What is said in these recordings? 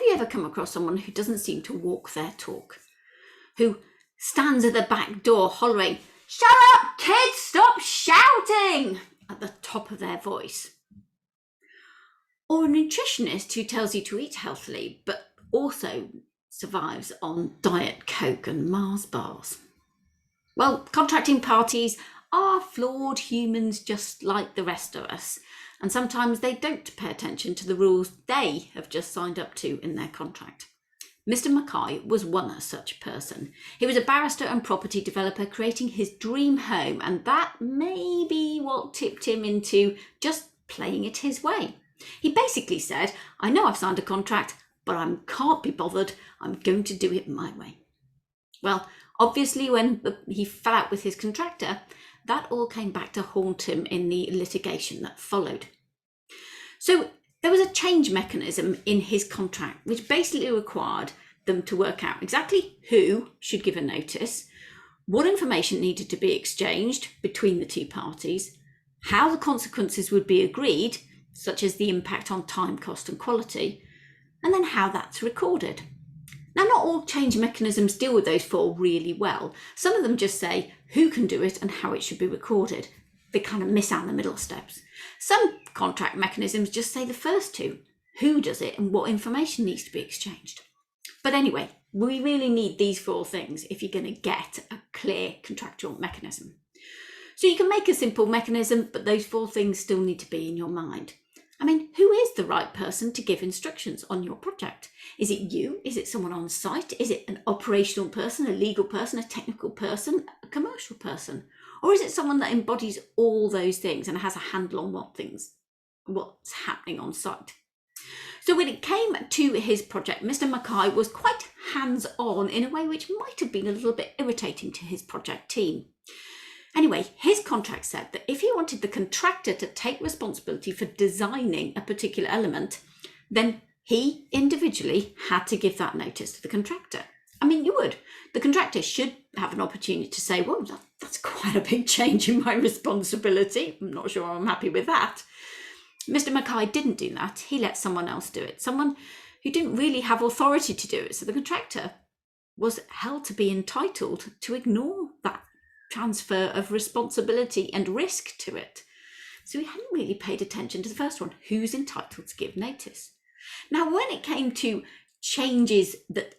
you ever come across someone who doesn't seem to walk their talk? Who stands at the back door hollering, "Shut up, kids, stop shouting!" at the top of their voice? Or a nutritionist who tells you to eat healthily, but also survives on Diet Coke and Mars bars? Well, contracting parties are flawed humans just like the rest of us, and sometimes they don't pay attention to the rules they have just signed up to in their contract. Mr. Mackay was one such person. He was a barrister and property developer creating his dream home, and that may be what tipped him into just playing it his way. He basically said, "I know I've signed a contract, but I can't be bothered. I'm going to do it my way." Well, obviously, when he fell out with his contractor, that all came back to haunt him in the litigation that followed. So there was a change mechanism in his contract, which basically required them to work out exactly who should give a notice, what information needed to be exchanged between the two parties, how the consequences would be agreed, such as the impact on time, cost, and quality, and then how that's recorded. Now, not all change mechanisms deal with those four really well. Some of them just say who can do it and how it should be recorded. They kind of miss out the middle steps. Some contract mechanisms just say the first two, who does it and what information needs to be exchanged. But anyway, we really need these four things if you're going to get a clear contractual mechanism. So you can make a simple mechanism, but those four things still need to be in your mind. I mean, who is the right person to give instructions on your project? Is it you? Is it someone on site? Is it an operational person, a legal person, a technical person, a commercial person? Or is it someone that embodies all those things and has a handle on what's happening on site? So when it came to his project, Mr. Mackay was quite hands-on in a way which might have been a little bit irritating to his project team. Anyway, his contract said that if he wanted the contractor to take responsibility for designing a particular element, then he individually had to give that notice to the contractor. I mean, you would. The contractor should have an opportunity to say, well, that's quite a big change in my responsibility. I'm not sure I'm happy with that. Mr. Mackay didn't do that. He let someone else do it, someone who didn't really have authority to do it. So the contractor was held to be entitled to ignore that transfer of responsibility and risk to it. So he hadn't really paid attention to the first one, who's entitled to give notice. Now, when it came to changes that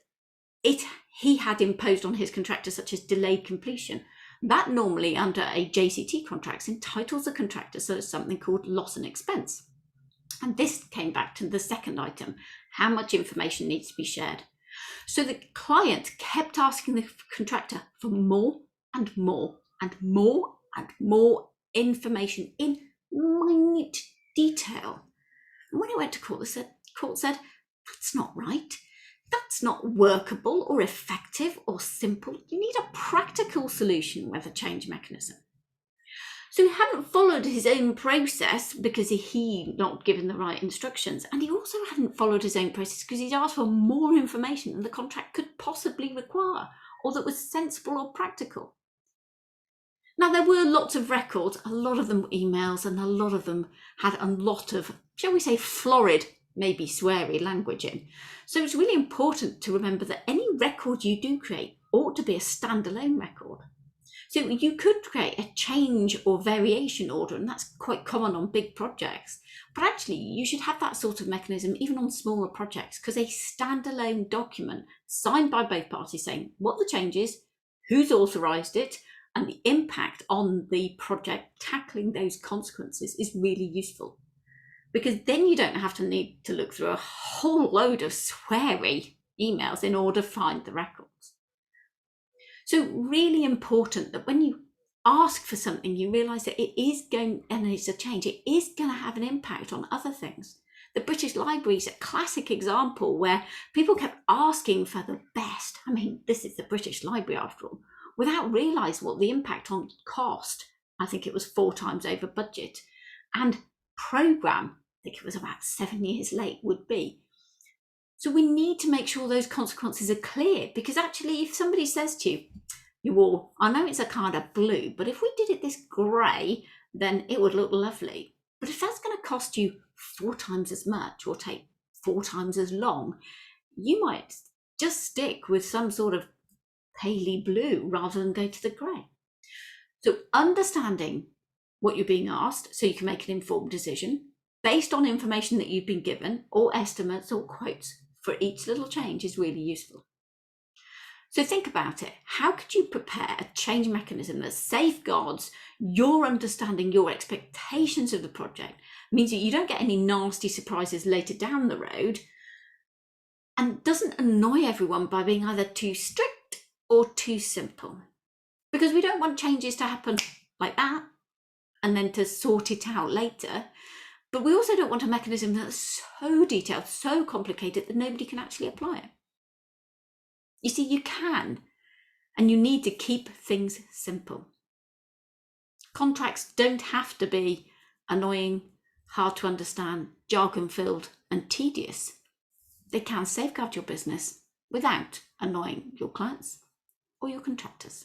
he had imposed on his contractor, such as delayed completion, that normally under a JCT contract entitles a contractor to something called loss and expense. And this came back to the second item, how much information needs to be shared. So the client kept asking the contractor for more and more and more and more information in minute detail. And when it went to court, the court said, that's not right. That's not workable or effective or simple. You need a practical solution with a change mechanism. So he hadn't followed his own process because he'd not given the right instructions. And he also hadn't followed his own process because he'd asked for more information than the contract could possibly require or that was sensible or practical. Now, there were lots of records, a lot of them emails, and a lot of them had a lot of, shall we say, florid, maybe sweary language in. So it's really important to remember that any record you do create ought to be a standalone record. So you could create a change or variation order, and that's quite common on big projects. But actually, you should have that sort of mechanism even on smaller projects, because a standalone document signed by both parties saying what the change is, who's authorised it, and the impact on the project tackling those consequences is really useful. Because then you don't have to need to look through a whole load of sweary emails in order to find the records. So really important that when you ask for something, you realise that it is going, and it's a change, it is going to have an impact on other things. The British Library is a classic example where people kept asking for the best. I mean, this is the British Library after all, without realising what the impact on cost, I think it was 4 times over budget, and programme, I think it was about 7 years late, would be. So we need to make sure those consequences are clear, because actually if somebody says to you all, I know it's a kind of blue, but if we did it this grey, then it would look lovely. But if that's going to cost you 4 times as much or take 4 times as long, you might just stick with some sort of paley blue rather than go to the grey. So understanding what you're being asked so you can make an informed decision based on information that you've been given, or estimates or quotes for each little change, is really useful. So think about it. How could you prepare a change mechanism that safeguards your understanding, your expectations of the project, means that you don't get any nasty surprises later down the road, and doesn't annoy everyone by being either too strict or too simple? Because we don't want changes to happen like that and then to sort it out later. But we also don't want a mechanism that's so detailed, so complicated that nobody can actually apply it. You see, you can, and you need to keep things simple. Contracts don't have to be annoying, hard to understand, jargon-filled and tedious. They can safeguard your business without annoying your clients or your contractors.